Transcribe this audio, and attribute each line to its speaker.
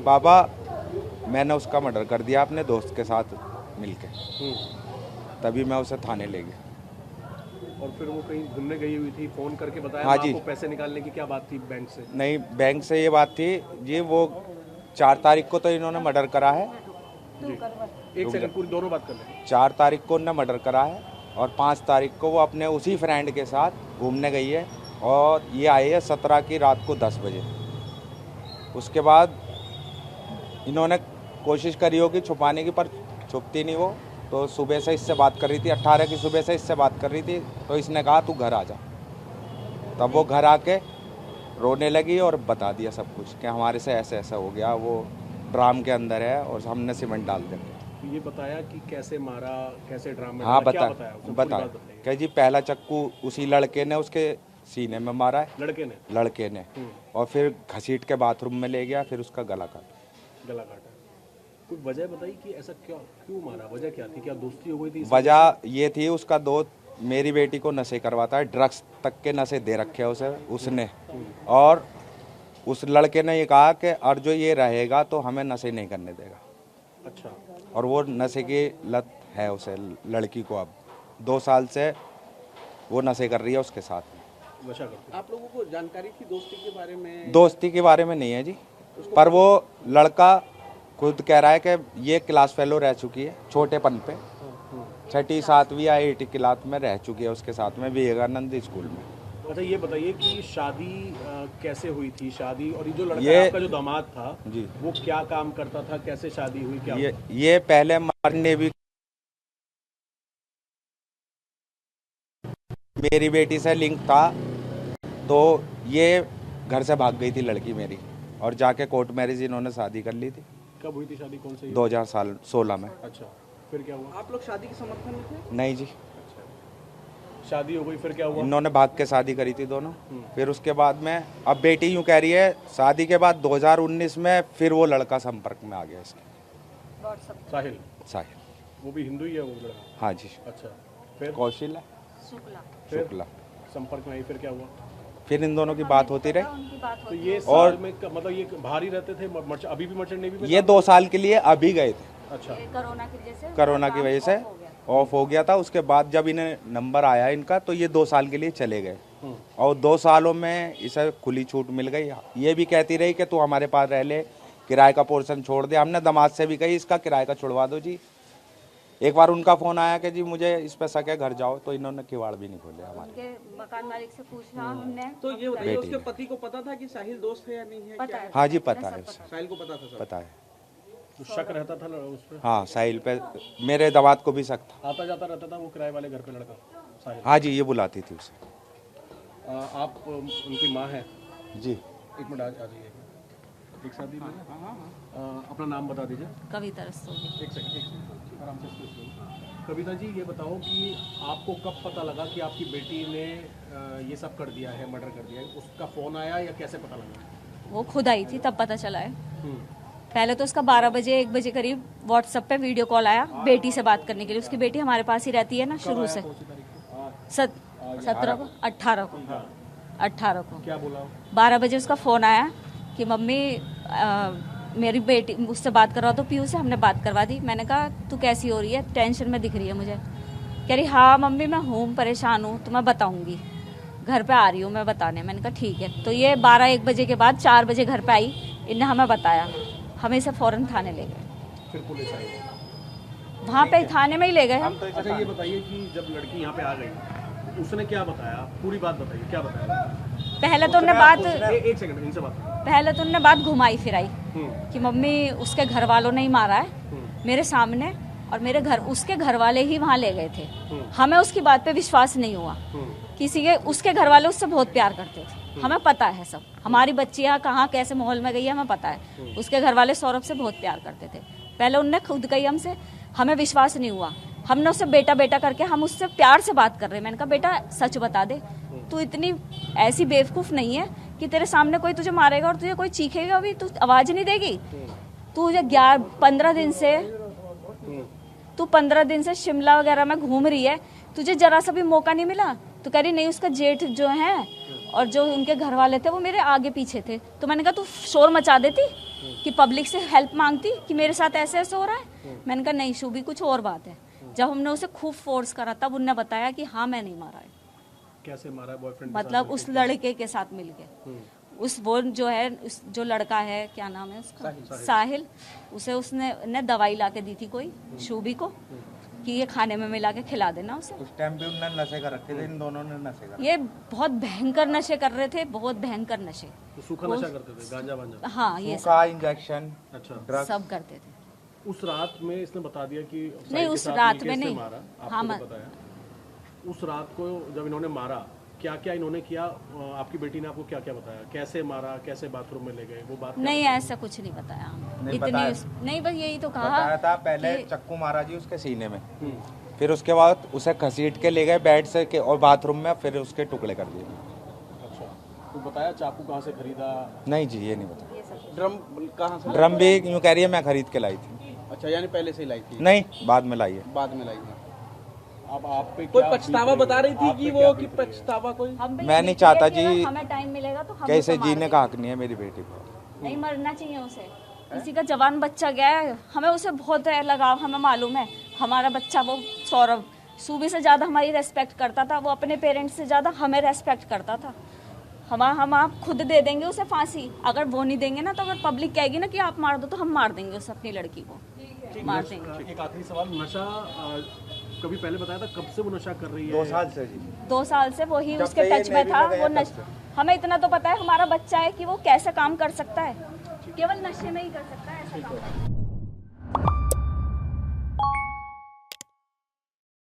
Speaker 1: पापा मैंने उसका मर्डर कर दिया अपने दोस्त के साथ मिलके। तभी मैं उसे थाने ले गया।
Speaker 2: और फिर वो कहीं घूमने गई हुई थी, फोन करके बताया
Speaker 1: हाँ
Speaker 2: माँ
Speaker 1: जी।
Speaker 2: को पैसे निकालने की क्या बात थी बैंक से?
Speaker 1: नहीं, बैंक से ये बात थी जी, वो 4 तारीख को तो इन्होंने मर्डर करा है।
Speaker 2: जी एक सेकंड, पूरी दोनों बात कर लें।
Speaker 1: 4 तारीख को उन्होंने मर्डर करा है और 5 तारीख को वो अपने उसी फ्रेंड के साथ घूमने गई है और ये आई है 17 की रात को 10 बजे। उसके बाद इन्होंने कोशिश करी होगी छुपाने की, पर छुपती नहीं वो। तो सुबह से इससे बात कर रही थी, 18 की सुबह से इससे बात कर रही थी। तो इसने कहा तू घर आ जा। तब वो घर आके रोने लगी और बता दिया सब कुछ कि हमारे से ऐसे ऐसा हो गया, वो ड्राम के अंदर है और हमने सीमेंट डाल दिया।
Speaker 2: ये बताया कि कैसे मारा, कैसे ड्राम में
Speaker 1: हाँ
Speaker 2: डाला, क्या
Speaker 1: बता
Speaker 2: उसने? पूरी
Speaker 1: बता
Speaker 2: बात बताइए।
Speaker 1: क्या जी, पहला चक्कू उसी लड़के ने उसके सीने में मारा है, लड़के ने और फिर घसीट के बाथरूम में ले गया, फिर उसका गला
Speaker 2: काटा। कोई वजह बताई कि ऐसा क्यों मारा? वजह क्या थी? क्या दोस्ती हो गई थी?
Speaker 1: वजह ये थी, उसका दोस्त मेरी बेटी को नशे करवाता है, ड्रग्स तक के नशे दे रखे हैं उसे उसने। और उस लड़के ने ये कहा कि और जो ये रहेगा तो हमें नशे नहीं करने देगा।
Speaker 2: अच्छा।
Speaker 1: और वो नशे की लत है उसे, लड़की को अब 2 साल से वो नशे कर रही है उसके साथ।
Speaker 2: नशा करती है।
Speaker 3: आप लोगों को जानकारी थी दोस्ती के बारे में?
Speaker 1: दोस्ती के बारे में नहीं है जी, पर वो लड़का खुद कह रहा है कि ये क्लास फेलो रह चुकी है छोटेपन पे, 6ठी 7वीं या 8वीं क्लास में रह चुकी है उसके साथ में विवेकानंद स्कूल में।
Speaker 2: अच्छा ये बताइए कि शादी कैसे हुई थी? शादी और ये जो लड़का
Speaker 1: ये
Speaker 2: आपका जो दामाद था
Speaker 1: जी,
Speaker 2: वो क्या काम करता था? कैसे शादी हुई? क्या
Speaker 1: ये पहले मरने भी मेरी बेटी से लिंक था, तो ये घर से भाग गई थी लड़की मेरी और जाके कोर्ट मैरिज इन्होंने शादी कर ली थी।
Speaker 2: कब हुई थी शादी? कौन से?
Speaker 1: 2016 में।
Speaker 2: अच्छा, फिर क्या हुआ?
Speaker 3: आप लोग शादी के समर्थन में थे?
Speaker 1: नहीं जी,
Speaker 2: अच्छा, शादी हो गई, फिर क्या हुआ?
Speaker 1: इन्होंने भाग के शादी करी थी दोनों। फिर उसके बाद में अब बेटी यूँ कह रही है शादी के बाद 2019 में फिर वो लड़का संपर्क में आ गया इसके।
Speaker 2: साहिल?
Speaker 1: साहिल।
Speaker 2: वो भी हिंदू ही है वो लड़का?
Speaker 1: हाँ जी।
Speaker 2: अच्छा, फिर?
Speaker 1: कौशल है शुक्ला।
Speaker 2: संपर्क में आई, फिर क्या हुआ?
Speaker 1: फिर इन दोनों की बात होती रही।
Speaker 2: तो ये साल में मतलब ये बाहर ही रहते थे? अभी भी मर्चेंट नेवी में?
Speaker 1: ये 2 साल के लिए अभी गए थे।
Speaker 2: अच्छा।
Speaker 1: कोरोना की वजह से ऑफ हो गया था। उसके बाद जब इन्हें नंबर आया इनका तो ये 2 साल के लिए चले गए और 2 सालों में इसे खुली छूट मिल गई। ये भी कहती रही कि तू हमारे पास रह ले, किराए का पोर्शन छोड़ दे। हमने दामाद से भी कही इसका किराए का छुड़वा दो जी। एक बार उनका फोन आया कि जी मुझे इस पे शक है, घर जाओ, तो इन्होंने किवाड़ भी नहीं खोले हमारे।
Speaker 4: मकान मालिक से पूछा हमने।
Speaker 3: तो ये बताइए उसके पति को पता था कि साहिल दोस्त है या नहीं है?
Speaker 4: पता है।
Speaker 1: हाँ जी पता है उसे,
Speaker 3: साहिल को पता था सब?
Speaker 1: पता है।
Speaker 2: तो शक रहता था उस पर?
Speaker 1: हाँ साहिल पे, मेरे दामाद को भी शक था।
Speaker 2: आता जाता रहता था वो किराए वाले घर पे लड़का साहिल?
Speaker 1: हाँ जी, ये बुलाती थी उसे।
Speaker 2: आप उनकी माँ हैं?
Speaker 1: जी।
Speaker 2: एक मिनट आ जाइए, एक साथ ही अपना नाम बता दीजिए।
Speaker 4: कविता रस्तोगी।
Speaker 2: एक सेकंड आराम से सुनिए। कविता जी ये बताओ कि आपको कब पता लगा कि आपकी बेटी ने ये सब कर दिया है, मर्डर कर दिया है? उसका फोन आया या कैसे पता लगा?
Speaker 4: वो खुद आई थी तब पता चला है। पहले तो उसका 12 बजे 1 बजे करीब व्हाट्सएप पे वीडियो कॉल आया बेटी से बात करने के लिए। उसकी बेटी हमारे पास ही रहती है ना शुरू से। 17 को 18 को
Speaker 2: क्या बोला?
Speaker 4: 12 बजे उसका फोन आया कि मम्मी मेरी बेटी मुझसे बात करवा दो पीयू से। हमने बात करवा दी। मैंने कहा तू कैसी हो रही है, टेंशन में दिख रही है मुझे। कह रही हाँ मम्मी मैं हूँ, परेशान हूँ, तो मैं बताऊंगी, घर पे आ रही हूँ मैं बताने। मैंने कहा ठीक है। तो ये 12-1 बजे के बाद 4 बजे घर पे आई, इनने हमें बताया, हमें इसे फौरन थाने ले गए।
Speaker 2: फिर पुलिस आई?
Speaker 4: वहाँ पे थाने में ही ले गए हम।
Speaker 2: अच्छा ये बताइए कि जब लड़की यहाँ पे आ गई उसने क्या बताया? पूरी बात बताइए, क्या बताया?
Speaker 4: पहले तो उनने बात
Speaker 2: एक सेकंड इनसे बात
Speaker 4: पहले तो उनने बात घुमाई फिराई कि मम्मी उसके घर वालों ने ही मारा है मेरे सामने, और मेरे घर उसके घर वाले ही वहाँ ले गए थे। हमें उसकी बात पे विश्वास नहीं हुआ। किसी के उसके घर वाले उससे बहुत प्यार करते थे, हमें पता है सब। हमारी बच्चियाँ कहाँ कैसे माहौल में गई है हमें पता है। उसके घर वाले सौरभ से बहुत प्यार करते थे। पहले उनने खुद कही हमसे, हमें विश्वास नहीं हुआ। हमने उससे बेटा बेटा करके हम उससे प्यार से बात कर रहे हैं। मैंने कहा बेटा सच बता दे, तू इतनी ऐसी बेवकूफ नहीं है कि तेरे सामने कोई तुझे मारेगा और तुझे कोई चीखेगा भी, तू आवाज नहीं देगी। तुझे 15 दिन से शिमला वगैरह में घूम रही है, तुझे जरा सा भी मौका नहीं मिला। तो कह रही नहीं उसका जेठ जो है और जो उनके घर वाले थे वो मेरे आगे पीछे थे। तो मैंने कहा तू शोर मचा देती कि पब्लिक से हेल्प मांगती कि मेरे साथ ऐसे ऐसे हो रहा है। मैंने कहा नहीं शुभी, कुछ और बात है। जब हमने उसे खूब फोर्स करा तब उनने बताया कि हाँ मैं नहीं मारा है।
Speaker 2: कैसे मारा है? बॉयफ्रेंड
Speaker 4: मतलब उस लड़के के साथ मिलके, उस वो जो है जो लड़का है, क्या नाम है उसका, साहिल, उसे उसने दवाई ला के दी थी कोई शूबी को कि ये खाने में मिला के खिला देना उसे।
Speaker 1: उस टाइम पे उन्होंने नशे कर रखे थे, इन दोनों ने नशे कर।
Speaker 4: ये बहुत भयंकर नशे कर रहे थे, बहुत भयंकर नशे।
Speaker 2: तो सूखा नशा करते थे, गांजा वांजा?
Speaker 4: हाँ ये
Speaker 1: सूखा, इंजेक्शन,
Speaker 2: अच्छा,
Speaker 1: ड्रग्स
Speaker 4: सब करते थे।
Speaker 2: उस रात में इसने बता दिया कि
Speaker 4: नहीं,
Speaker 2: साहिल के
Speaker 4: उस
Speaker 2: साथ
Speaker 4: रात
Speaker 2: मिलके
Speaker 4: में
Speaker 2: इसने
Speaker 4: नहीं।
Speaker 2: मारा, आपको
Speaker 4: हाँ,
Speaker 2: तो बताया। उस रात को जब इन्होंने मारा, क्या क्या इन्होंने किया? आपकी बेटी ने आपको क्या क्या बताया? कैसे मारा, कैसे बाथरूम में ले गए, वो बात
Speaker 4: नहीं ऐसा कुछ नहीं बताया।
Speaker 1: नहीं बताया।
Speaker 4: नहीं बस यही तो कहा
Speaker 1: बताया था पहले
Speaker 4: कि-
Speaker 1: चक्कू मारा जी उसके सीने में, फिर उसके बाद उसे घसीट के ले गए बेड से के और बाथरूम में, फिर उसके टुकड़े कर दिए।
Speaker 2: अच्छा, तो बताया चाकू कहाँ से खरीदा?
Speaker 1: नहीं जी ये नहीं बताया।
Speaker 3: ड्रम कहाँ से?
Speaker 1: ड्रम भी यूँ कह रही है मैं खरीद के लाई थी।
Speaker 3: अच्छा, यानी पहले से ही लाई थी?
Speaker 1: नहीं बाद में लाई है।
Speaker 3: बाद में लाई थी।
Speaker 2: अब आप पे
Speaker 3: कोई
Speaker 2: क्या
Speaker 3: पछतावा
Speaker 2: बीत
Speaker 3: बता रही थी
Speaker 2: आप पे
Speaker 3: कि
Speaker 2: क्या
Speaker 3: वो कि
Speaker 2: बीत रही है?
Speaker 3: पछतावा कोई?
Speaker 4: हम भी
Speaker 1: मैं
Speaker 4: ये
Speaker 1: नहीं
Speaker 4: भी
Speaker 1: चाहता
Speaker 4: किया कि
Speaker 1: जी,
Speaker 4: हमें टाइम मिलेगा तो हम
Speaker 1: कैसे
Speaker 4: उसे मार
Speaker 1: जीने
Speaker 4: देंगे।
Speaker 1: का हक नहीं है मेरी बेटी को।
Speaker 4: नहीं मरना चाहिए उसे, किसी का जवान बच्चा गया है, हमें उसे बहुत है लगाव, हमें मालूम है। हमारा बच्चा वो सौरभ सूबी से ज़्यादा हमारी रेस्पेक्ट करता था, वो अपने पेरेंट्स से ज़्यादा हमें रेस्पेक्ट करता था। हम आप खुद दे देंगे उसे फांसी, अगर वो नहीं देंगे ना तो अगर पब्लिक कहेगी ना कि आप मार दो तो हम मार देंगे उसे, अपनी लड़की को मार देंगे।
Speaker 2: एक आखिरी सवाल, नशा कभी पहले बताया था कब से वो नशा कर रही है?
Speaker 1: 2 साल से जी।
Speaker 4: 2 साल से वही
Speaker 1: जब
Speaker 4: उसके
Speaker 1: से ये
Speaker 4: टच में
Speaker 1: नेवी
Speaker 4: था।
Speaker 1: में गया
Speaker 4: वो
Speaker 1: तब से।
Speaker 4: हमें इतना तो पता है हमारा बच्चा है कि वो कैसे काम कर सकता है, केवल नशे में ही कर सकता है ऐसा काम।